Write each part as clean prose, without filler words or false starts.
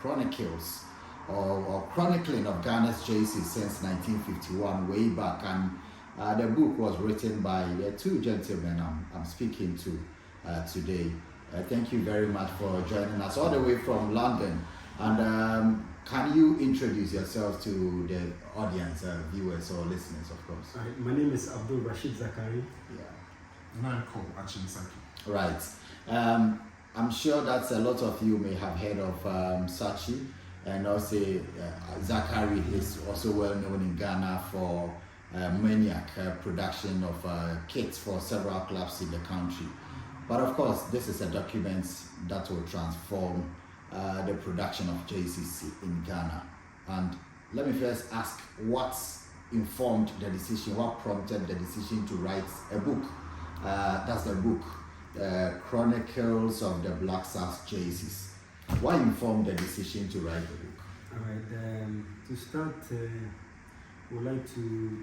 chronicles or chronicling of Ghana's jerseys since 1951, way back. And the book was written by the two gentlemen I'm speaking to today. Thank you very much for joining us all the way from London. And can you introduce yourself to the audience, viewers or listeners, of course? My name is Abdul Rashid Zakari. Yeah. And I'm called Achin Saki. Right. I'm sure that a lot of you may have heard of Sachi, and also Zakari is also well known in Ghana for maniac production of kits for several clubs in the country. But of course, this is a document that will transform the production of JCC in Ghana. And let me first ask, what informed the decision, what prompted the decision to write a book? That's the book, Chronicles of the Black Stars Jerseys. What informed the decision to write the book? All right. To start, I would like to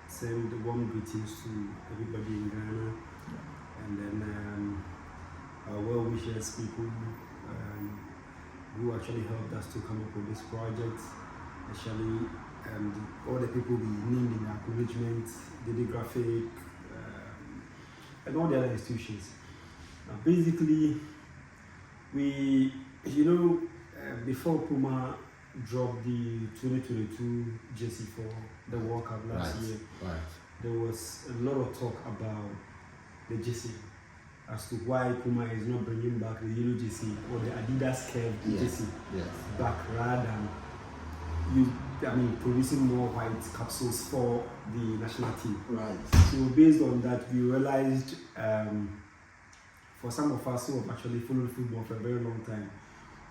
send warm greetings to everybody in Ghana, and then our well-wishers, people who actually helped us to come up with this project, especially all the people we named in the acknowledgement, Didi Graphic, and all the other institutions. Basically, we, before Puma dropped the 2022 jersey for the World Cup last year, there was a lot of talk about the jersey as to why Puma is not bringing back the yellow jersey or the Adidas curved jersey back, rather than producing more white capsules for the national team. Right. So based on that, we realized for some of us who have actually followed football for a very long time,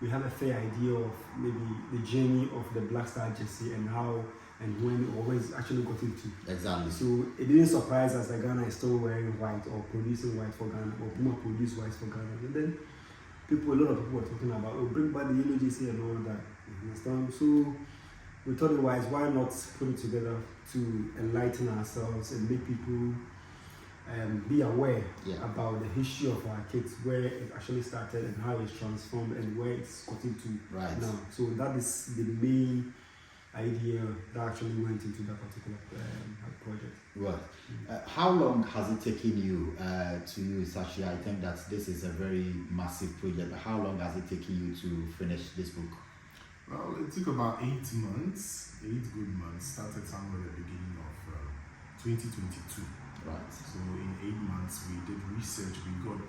we have a fair idea of maybe the journey of the Black Star jersey and how and when or where it's actually got into. Exactly. So it didn't surprise us that Ghana is still wearing white or producing white for Ghana, or Puma produce white for Ghana. And then a lot of people were talking about, bring back the yellow jersey and all that. You understand? So we thought it wise, why not put it together to enlighten ourselves and make people be aware about the history of our kits, where it actually started and how it's transformed and where it's got into now. So that is the main idea that actually went into that particular project. Well, how long has it taken you to use? Actually, I think that this is a very massive project. How long has it taken you to finish this book? Well, it took about 8 months, 8 good months. Started somewhere at the beginning of 2022. Right. So in 8 months, we did research. We got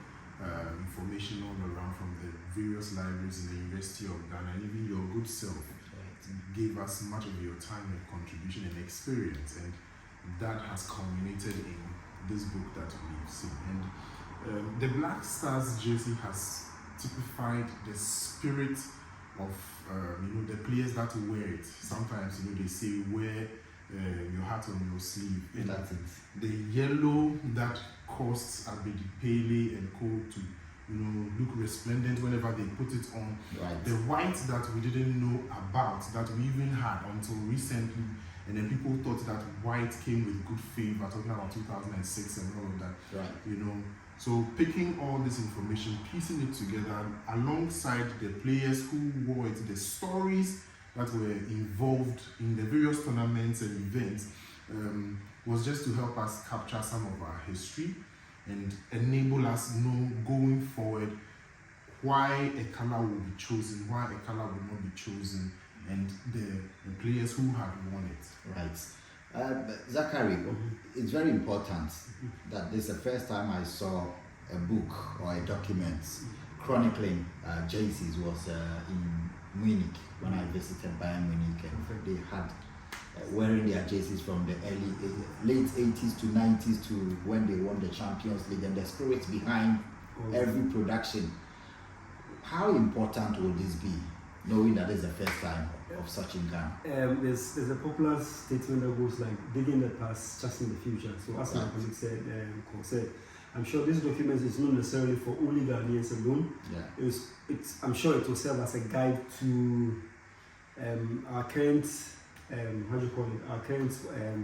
information all around from the various libraries in the University of Ghana, and even your good self gave us much of your time and contribution and experience, and that has culminated in this book that we've seen. And the Black Stars jersey has typified the spirit of the players that wear it. Sometimes they say wear your heart on your sleeve. And that's it. The yellow that caused Abedi Pele and co to look resplendent whenever they put it on. Right. The white that we didn't know about, that we even had until recently, and then people thought that white came with good favor, talking about 2006 and all of that. Right. So picking all this information, piecing it together alongside the players who wore it, the stories that were involved in the various tournaments and events, was just to help us capture some of our history and enable us know going forward why a color will be chosen, why a color will not be chosen, and the players who had won it. Right. Zachary, it's very important that this is the first time I saw a book or a document chronicling jerseys was in Munich when I visited Bayern Munich, and they had wearing their jerseys from the late 80s to 90s to when they won the Champions League, and the spirit behind every production. How important will this be, knowing that it's the first time of such in Ghana? There's a popular statement that goes like, digging the past, just in the future. So as my colleague said, I'm sure this document is not necessarily for only Ghanaians alone. I'm sure it will serve as a guide to our current our current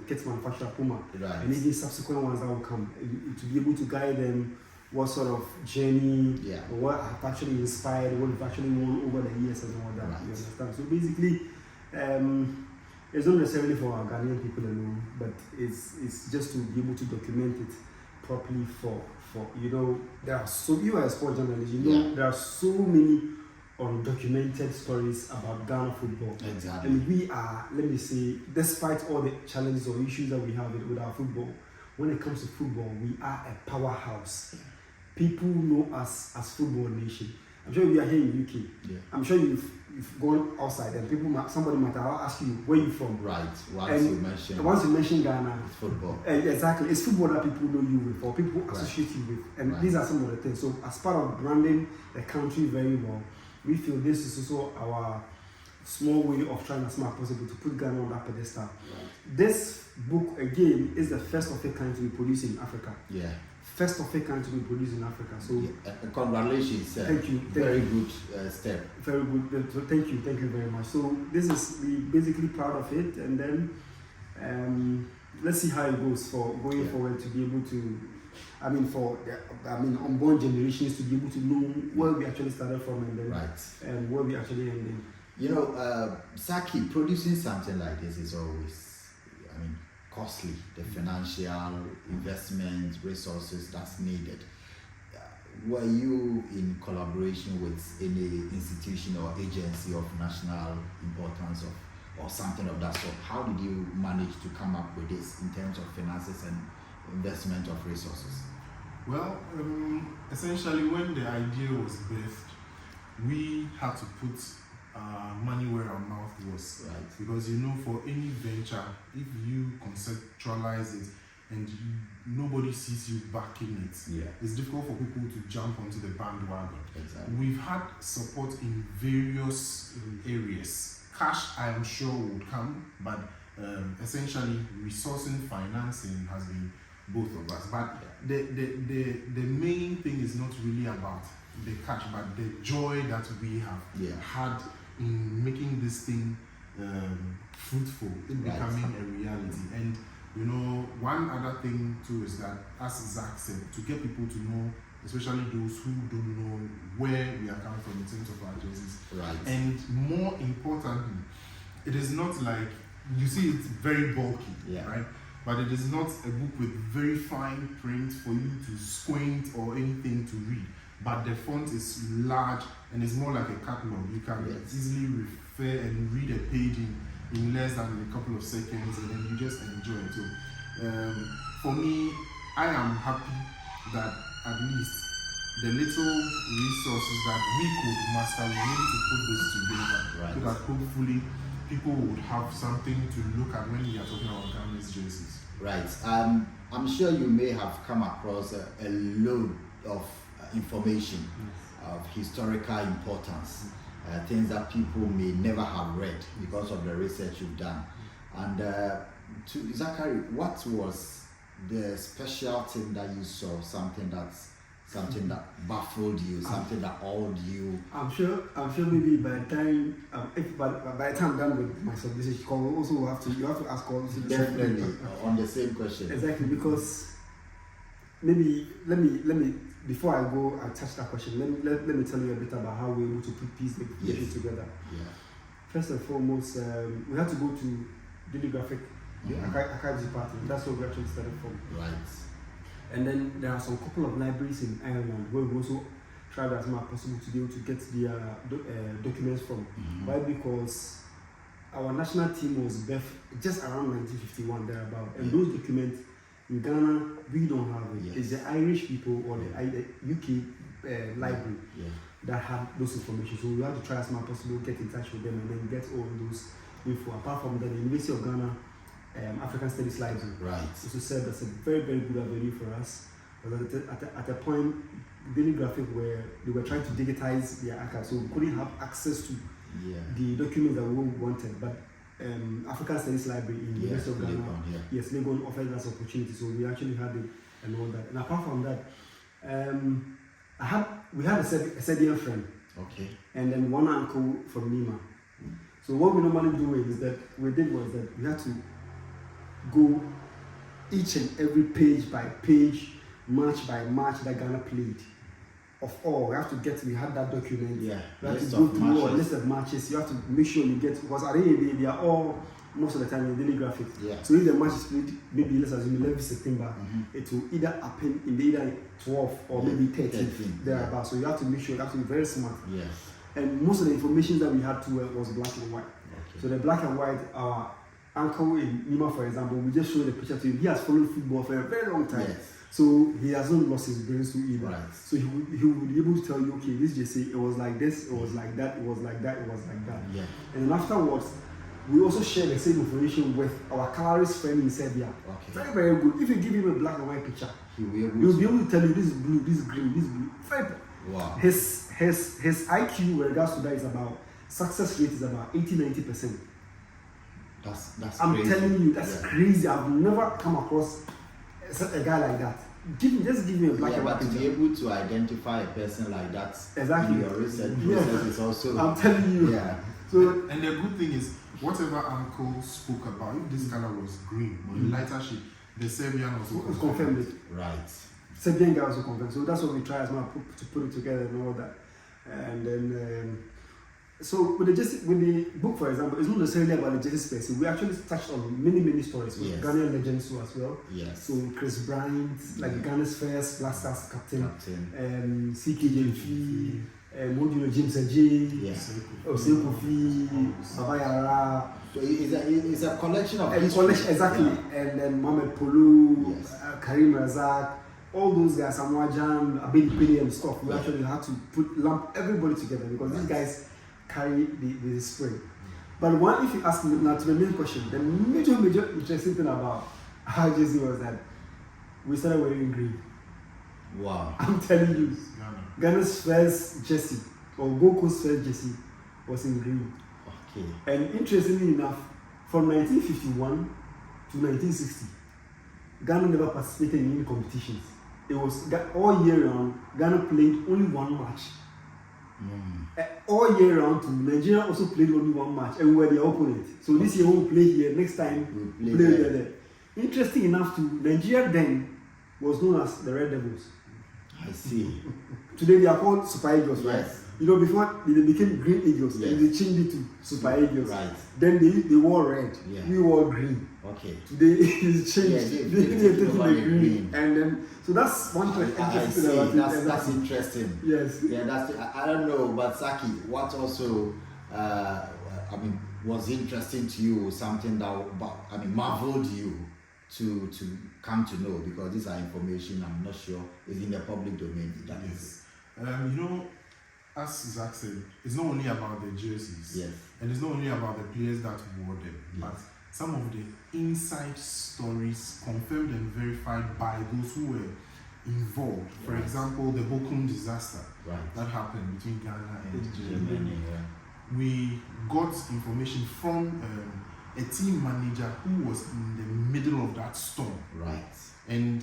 kit manufacturer Puma, and even subsequent ones that will come, to be able to guide them what sort of journey, Yeah. or what have actually inspired, what we've actually won over the years and all that. Right. You understand? So basically, it's not necessarily for our Ghanaian people alone, but it's just to be able to document it properly for there are you are a sport journalist, there are so many undocumented stories about Ghana football. Exactly. And we are, let me say, despite all the challenges or issues that we have with our football, when it comes to football, we are a powerhouse. People know us as football nation. I'm sure we are here in UK. Yeah. I'm sure you've gone outside and somebody might ask you where you from. Right. Once you mention Ghana, it's football. Exactly, it's football that people know you with or people associate you with, and these are some of the things. So as part of branding the country very well, we feel this is also our small way of trying as much as possible to put Ghana on that pedestal. Right. This book again is the first of a kind to be produced in Africa. Yeah. First of a kind to be produced in Africa. So congratulations. Thank you. Very good step. Very good. So thank you very much. So this is we basically proud of it, and then let's see how it goes for going forward to be able to. Unborn generations to be able to know where we actually started from and then where we actually ended. Zaki, producing something like this is always, costly. The financial investment, resources that's needed. Were you in collaboration with any institution or agency of national importance or something of that sort? How did you manage to come up with this in terms of finances and investment of resources? Well, essentially when the idea was birthed, we had to put money where our mouth was. Right. Because for any venture, if you conceptualize it and nobody sees you backing it, it's difficult for people to jump onto the bandwagon. Exactly. We've had support in various areas. Cash, I am sure, would come, but essentially resourcing, financing has been both of us. But the main thing is not really about the cash, but the joy that we have had in making this thing fruitful, it becoming a reality. And one other thing too is that, as Zach said, to get people to know, especially those who don't know where we are coming from in terms of our jerseys. Right. And more importantly, it is not like, you see it's very bulky, right? But it is not a book with very fine print for you to squint or anything to read. But the font is large and it's more like a catalog. You can easily refer and read a page in less than a couple of seconds, and then you just enjoy it. So for me, I am happy that at least the little resources that we could master, we need to put this together, so that hopefully people would have something to look at when we are talking about Ghana's jerseys. Right. I'm sure you may have come across a load of information of historical importance, things that people may never have read because of the research you've done. And to Zachary, what was the special thing that you saw? Something that baffled you, something that awed you? I'm sure maybe by the time by the time I'm done with my submission, you have to ask all this. Definitely on the same question. Exactly, because maybe let me before I go and touch that question, let me tell you a bit about how we were able to put these things together. Yeah. First and foremost, we had to go to Daily Graphic, the archives department. That's where we actually started from. Right. And then there are some couple of libraries in Ireland where we also tried as much as possible to be able to get their documents from. Why? Because our national team was birthed just around 1951 thereabout, and those documents in Ghana we don't have it. It's the Irish people or the UK library that had those information. So we had to try as much as possible, get in touch with them, and then get all those info. Apart from that, the University of Ghana African Studies Library also said that's a very, very good avenue for us. But at a point, Daily Graphic they were trying to digitize their archive, so we couldn't have access to the documents that we wanted. But African Studies Library in the University of Ghana, Legon offered us opportunity, so we actually had it and all that. And apart from that, we had a Serbian friend, and then one uncle from Nima. So what we normally do is that we had to go each and every page by page match by match that Ghana played. Of all, we have to get. We had that document. Yeah. We have to List go of through a matches. list of matches. You have to make sure you get, because at the end of the day, they are all most of the time in daily graphics. Yeah. So if the match is played, maybe let's assume 11 September, Mhm. it will either happen in the either 12 or maybe 13 13, thereabout. So you have to make sure, you have to be very smart. Yes. And most of the information that we had to was black and white. Okay. So the black and white, our uncle in Nima, for example, we just showed the picture to him. He has followed football for a very long time. Yes. So he hasn't lost his brains to either. Right. So he would be able to tell you, okay, this JC, it was like this, it was like that, it was like that, it was like that. Yeah. And then afterwards, we also share the same information with our colorist friend in Serbia. Okay. Very, very good. If you give him a black and white picture, He will be able he'll to. be able to tell you this is blue, this is green, this is blue. Very, Wow. his IQ with regards to that is about, success rate is about 80-90%. That's I'm crazy. telling you, that's Yeah. crazy. I've never come across a guy like that. Just give me a black Yeah, and white but to be picture. able to identify a person like that Exactly. in your research Yeah. process is also. I'm telling you. Yeah. So And the good thing is, whatever Uncle spoke about, if this color was green or in lighter shade, the Serbian also it's confirmed it. Right. Serbian guy also confirmed. So that's what we try as well to put it together and all that. And then so with the book, for example, it's not necessarily about the Jersey space. We actually touched on many stories with Yes. Ghanaian legends too as well. Yes. So Chris Bryant, like Ghana's first Black Stars captain, Captain. CKJP, James Ajay, Yes. Osei Kofi, Abayara, So it's a collection of and history. college exactly, Yeah. and then Mohamed Polu, Yes. Karim Razak, all those guys, Samoa Jan, Abedi Pele and stuff. We Yeah. actually had to lump everybody together because these guys carry the spring. But one, if you ask me now to the main question, the major interesting thing about how Jersey was that we started wearing green. Wow. I'm telling you, Ghana. Ghana's first jersey or Gold Coast first jersey was in green. Okay. And interestingly enough, from 1951 to 1960, Ghana never participated in any competitions. It was all year round. Ghana played only one match. All year round too. Nigeria also played only one match, and we were the opponent. So this year we will play here. Next time We play play there. Interesting enough too, Nigeria then was known as the Red Devils. I see. Today they are called Super Eagles, right? Yes. You know, before they became Green Eagles, Yes. and they changed it to Super Eagles. Right. Then they wore red. Yeah. We wore green. Okay. Today it's changed. Yeah, they they taking over the the green. green. And then so that's one thing. I interesting see. about it. That's Exactly. interesting. Yes. Yeah, I don't know, but Saki, what also was interesting to you, something that marveled you to come to know, because these are information I'm not sure is in the public domain. That is. Yes. As Zach said, it's not only about the jerseys, Yes. and it's not only about the players that wore them, Yes. but some of the inside stories confirmed and verified by those who were involved. For Right. example, the Bochum disaster Right. that happened between Ghana and Germany. Germany. Yeah. We got information from a team manager who was in the middle of that storm. Right. And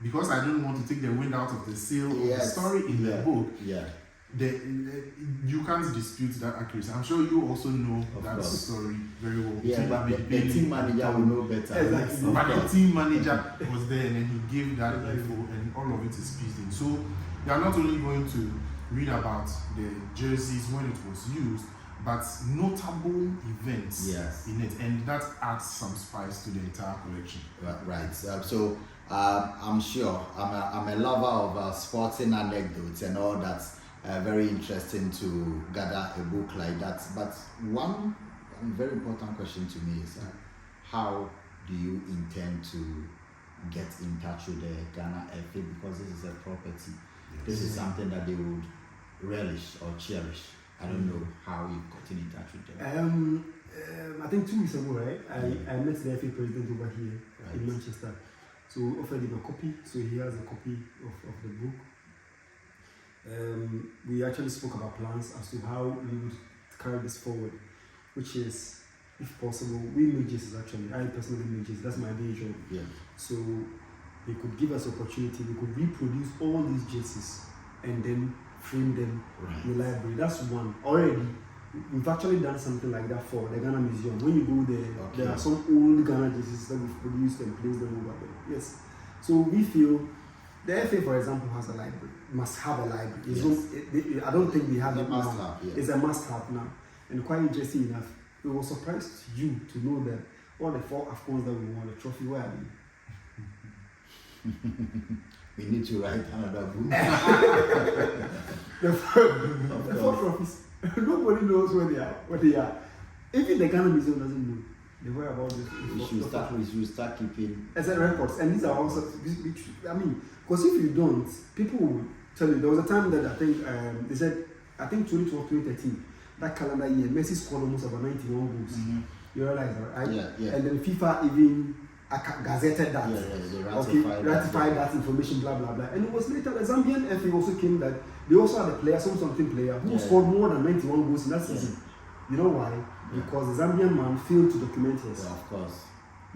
because I don't want to take the wind out of the sail of the Yes. story in the book, Yeah. you can't dispute that accuracy. I'm sure you also know Of that course. story very well. Yeah, Between but the Bailey team manager will know better. Exactly. Of But the course. team manager was there and then he gave that info and all of it is pieced in. So you are not only going to read about the jerseys when it was used, but notable events Yes. in it, and that adds some spice to the entire collection. Right. So I'm sure I'm a lover of sporting anecdotes and all that. Very interesting to gather a book like that. But one very important question to me is how do you intend to get in touch with the Ghana FA, because this is a property. This is something that they would relish or cherish. I don't know how you got in touch with them. I think 2 weeks ago, right? I met the FA president over here in Right. Manchester. So offered him a copy. So he has a copy of the book. We actually spoke about plans as to how we would carry this forward, which is, if possible, we make jerseys actually. I personally make jerseys. That's my day job. Yeah. So they could give us opportunity. We could reproduce all these jerseys and then frame them Right. in the library. That's one. Already, we've actually done something like that for the Ghana Museum. When you go there, Okay. there are some old Ghana jerseys that we've produced and placed them over there. Yes. So we feel The FA, for example, has a library. Must have a library. It's Yes. I don't think we have It's a it now. must-have, yeah. It's a must-have now. And quite interesting enough, it was surprised you to know that all the 4 AFCONs that we won, the trophy, where are they? We need to write another book. The 4 trophies. Nobody knows where they are. Even the Ghana Museum doesn't know. They were about this. We should start keeping. As a records, and these are also. Because if you don't, people will tell you. There was a time that I think they said, I think 2012, 2013, that calendar year, Messi scored almost about 91 goals. Mm-hmm. You realize that, right? Yeah. And then FIFA even gazetted that. They ratified that information, blah blah blah. And it was later the Zambian FA also came that they also had a player, something player, who scored more than 91 goals in that season. You know why? Because the Zambian man failed to document his. Yeah, of course.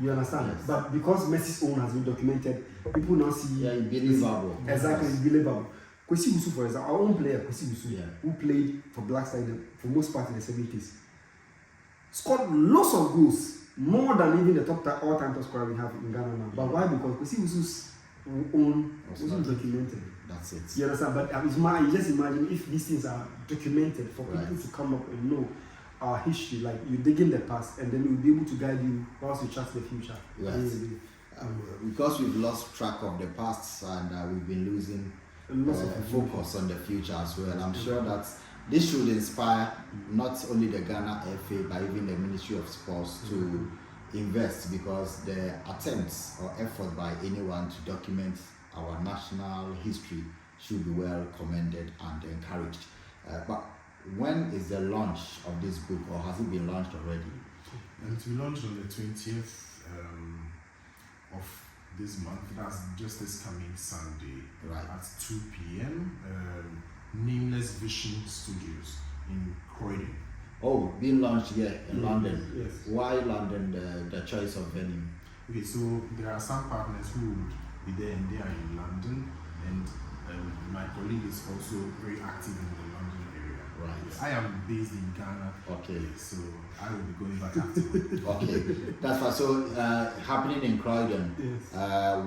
You understand? Yes. But because Messi's own has been documented, people now see. Yeah, believable. Exactly, it's believable. Kwesi Wusu, for example, our own player, Kwesi Wusu, Yeah. who played for Black Star for most part in the 70s, scored lots of goals, more than even the all-time top scorer we have in Ghana now. But why? Because Kwesi Wusu's own wasn't documented. That's it. You understand? But you just imagine if these things are documented for people to come up and know our history, like you dig in the past, and then we'll be able to guide you whilst you chart the future. Yes. Because we've lost track of the past and we've been losing focus on the future as well. I'm sure that this should inspire not only the Ghana FA but even the Ministry of Sports to invest, because the attempts or effort by anyone to document our national history should be well commended and encouraged. But when is the launch of this book, or has it been launched already? And it will be launched on the 20th of this month. That's just this coming Sunday, Right. at 2 p.m. Nameless Vision Studios in Croydon. Oh, being launched here in London. Yes. Why London, the choice of venue? Okay, so there are some partners who would be there, and they are in London, and my colleague is also very active in the London area. Right. I am based in Ghana. Okay. So I will be going back afterwards. Okay, that's fine. So, happening in Croydon, Yes.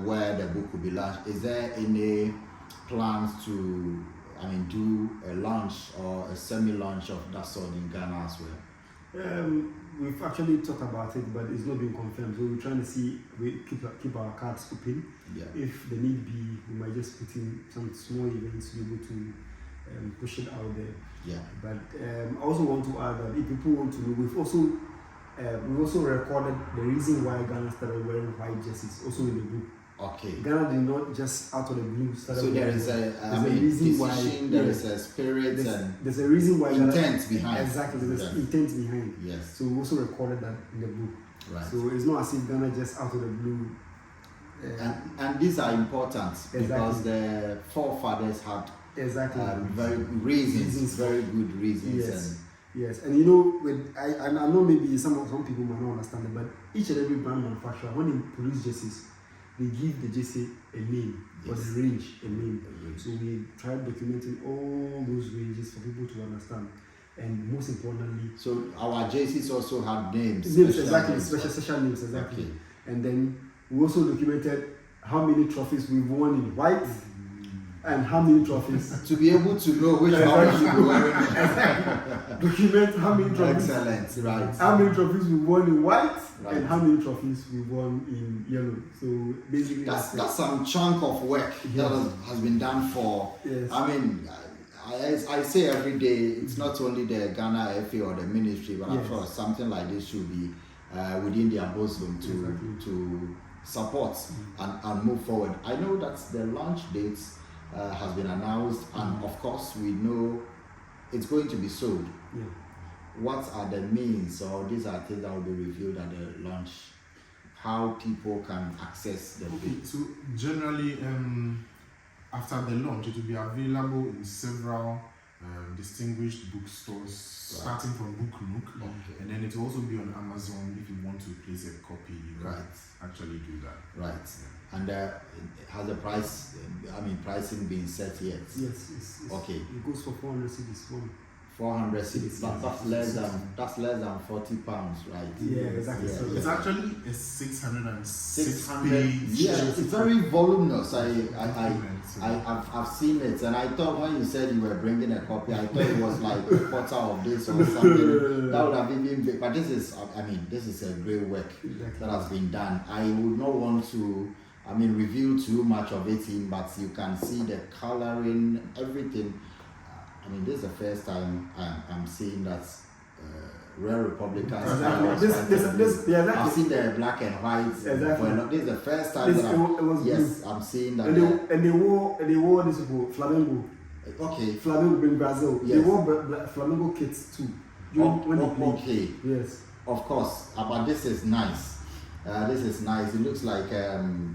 where the book will be launched, is there any plans to, do a launch or a semi-launch of that sort in Ghana as well? We've actually talked about it, but it's not been confirmed. So we're trying to see, we keep our cards open. Yeah. If the need be, we might just put in some small events to be able to push it out there. Yeah. But I also want to add that if people want to know, we also recorded the reason why Ghana started wearing white jerseys, also in the book. Okay. Ghana did not just out of the blue start. So there is a reason why. decision, there is a spirit and There's a reason why. intent behind. Exactly, there's Yes. intent behind. Yes. So we also recorded that in the book. Right. So it's not as if Ghana just out of the blue. And these are important because Exactly. the forefathers had Exactly. very reasons, for- very good reasons. Yes. Yes, and you know, I know maybe some people might not understand it, but each and every brand manufacturer, when they produce jerseys, they give the jersey a name, or Yes. the range a name. And So we tried documenting all those ranges for people to understand, and most importantly, so our jerseys also have names. names, special exactly, names. special names, exactly. Okay. And then we also documented how many trophies we've won in white and how many trophies. To be able to know which one we should be wearing. Document how many trophies. Excellent, right. How many trophies we won in white Right. and how many trophies we won in yellow. So basically, That's some chunk of work that Yes. has been done for. Yes. I say every day, it's not only the Ghana FA or the ministry, but I'm Yes. sure something like this should be within their bosom Exactly. to support and move forward. I know that the launch date has been announced, and of course we know it's going to be sold. Yeah. What are the means, or these are things that will be revealed at the launch? How people can access the Okay, book? so generally, after the launch, it will be available in several distinguished bookstores, starting from Book Nook, Okay. and then it will also be on Amazon. If you want to place a copy, you can Right. actually do that. Right. And has the price, pricing been set yet? Yes. It's, Okay. It goes for 400 cedis. 400 cedis. That's less than 40 pounds, right? Yeah, exactly. Yeah, So It's actually a 606 600. page. Yeah, it's very voluminous. document, so- I've seen it, and I thought when you said you were bringing a copy, I thought it was like a quarter of this or something. That would have even been. But this is a great work that has been done. I would not want to, reveal too much of it in, but you can see the coloring, everything. This is the first time I'm seeing that Rare Republican style. Exactly. I've seen the black and white. Exactly. This is the first time that I'm seeing that. And they wore this flamingo. Okay. Flamengo in Brazil. Yes. They wore Flamengo kits too. When they played. Okay. Yes. Of course. But this is nice. It looks like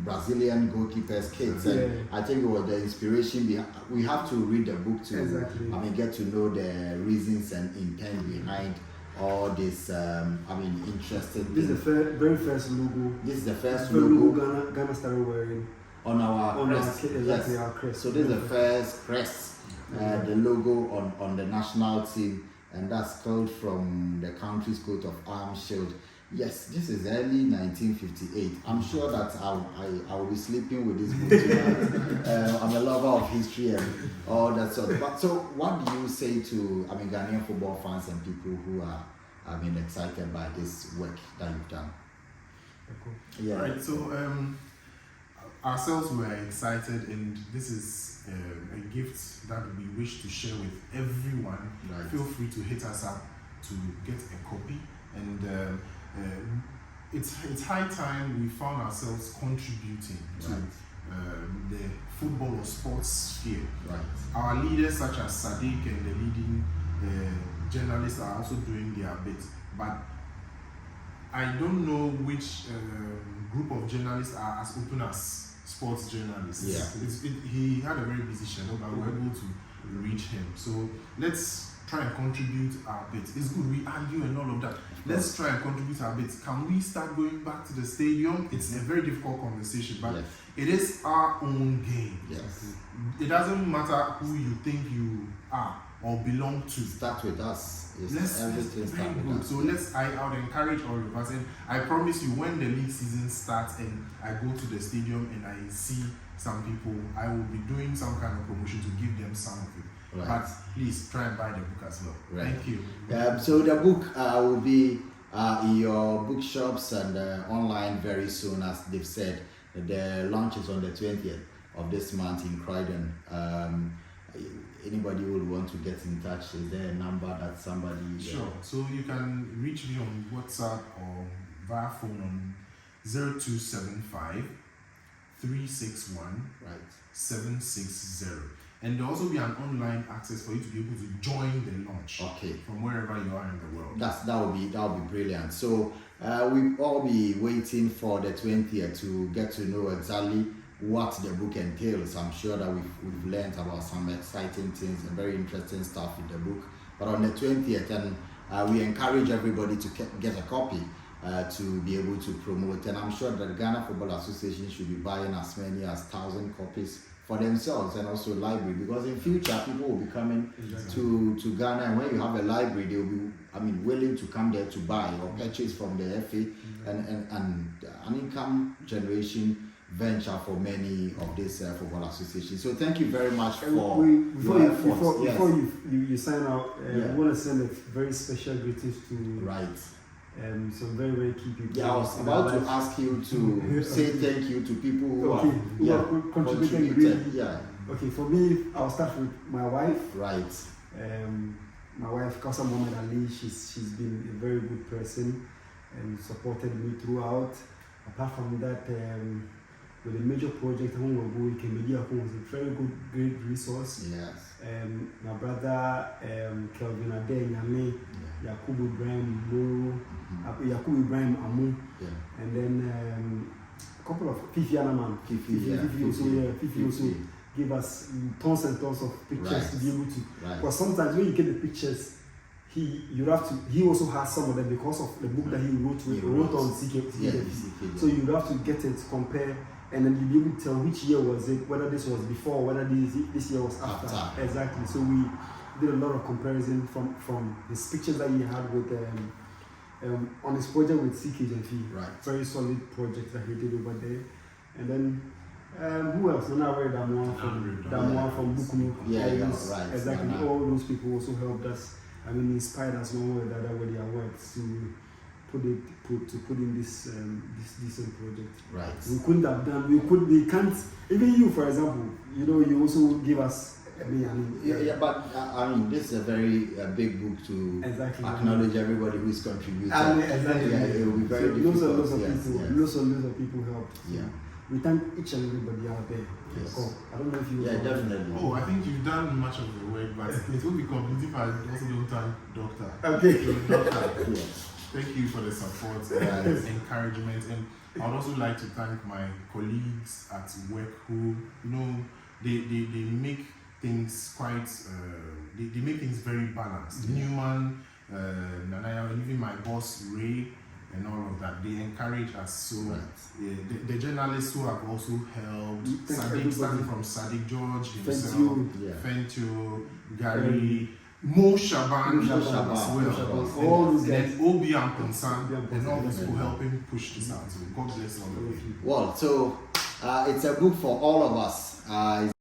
Brazilian goalkeepers' kits. And I think it was the inspiration behind. We have to read the book to get to know the reasons and intent behind all this. Interesting. This is the very first logo. This is the first logo Ghana started wearing on our crest. Exactly, our crest. So this is the first crest, the logo on the national team, and that's called from the country's coat of arms shield. Yes, this is early 1958. I'm sure that I will be sleeping with this book tonight. I'm a lover of history and all that sort of. But so, what do you say to Ghanaian football fans and people who are excited by this work that you've done? Yeah. Right. So ourselves were excited, and this is a gift that we wish to share with everyone. Right. Feel free to hit us up to get a copy, and it's high time we found ourselves contributing to the football or sports sphere. Right. Our leaders such as Sadiq and the leading journalists are also doing their bit, but I don't know which group of journalists are as open as sports journalists. Yeah. He had a very busy schedule, but we were able to reach him. So let's try and contribute our bit. It's good, we argue and all of that. Let's try and contribute our bit. Can we start going back to the stadium? It's a very difficult conversation, but it is our own game. Yes. It doesn't matter who you think you are or belong to. Start with us. Everything start with us. So I would encourage all of us, and I promise you, when the league season starts and I go to the stadium and I see some people, I will be doing some kind of promotion to give them some of it. Right. But please try and buy the book as well. Right. Thank you. So the book will be in your bookshops and online very soon, as they've said. The launch is on the 20th of this month in Croydon. Anybody who would want to get in touch, is there a number that somebody... Sure. So you can reach me on WhatsApp or via phone on 0275 361 760. And there'll also be an online access for you to be able to join the launch. Okay. From wherever you are in the world. That will be brilliant. So we'll all be waiting for the 20th to get to know exactly what the book entails. I'm sure that we've learned about some exciting things and very interesting stuff in the book. But on the 20th, and we encourage everybody to get a copy to be able to promote. And I'm sure that the Ghana Football Association should be buying as many as 1,000 copies for themselves, and also library, because in future people will be coming to Ghana, and when you have a library, they will be willing to come there to buy or purchase from the FA, and an income generation venture for many of these football associations. So thank you very much for before you sign out, we want to send a very special greetings to some very, very key people. Yeah, I was about to ask you to say thank you to people who have contributed. Okay, for me, I'll start with my wife. Right. My wife, Kausa Mohamed Ali, she's been a very good person and supported me throughout. Apart from that, with the major project, Kembedia was a very great resource. Yes. My brother, Kelvin Ade Nyame, Yakubu Ibrahim Moro, Yakubu Ibrahim Amu, and then a couple of Fifi Anaman. Fifi also gave us tons and tons of pictures to be able to. Because sometimes when you get the pictures, he also has some of them because of the book that he wrote on CK. So you have to get it, compare, and then you'll be able to tell which year was it, whether this was before, whether this year was after. Exactly. So did a lot of comparison from his pictures that he had with on his project with CKJF. Right. Very solid project that he did over there. And then who else? Nana Damoa from Bukumu. Yeah, Always- right. Exactly. Nana. All those people also helped us. I mean, inspired us one way or the other with their works to put in this decent project. Right. We couldn't have done. We can't. Even you, for example, you also give us. But I mean, this is a very big book to Exactly. acknowledge everybody who's contributed. Exactly. Yeah, it will be very so difficult. lots of Yes, people, yes. lots of people helped. Yeah. We thank each and everybody out there. Yes. Oh, I don't know if you. Yeah, definitely. Oh, I think you've done much of the work, but it will be complete if I also don't thank Doctor. Okay. So, Doctor, Yes. thank you for the support Right. and encouragement. And I would also like to thank my colleagues at work who, they make things quite, they make things very balanced. Newman, Nanaya, and even my boss Ray, and all of that, they encourage us. So Right. the journalists who have also helped, Thank Sadiq, everybody. starting from Sadiq George Thank himself, you. Yeah. Fentio, Gary, Mo Shaban, Mo as Shaban, well. Mo Shaban, And- all those and guys. then Obi and Ponsan, Obi and and all Ponsan, those who yeah. helping push this out. So God bless all of you. Well, so it's a book for all of us.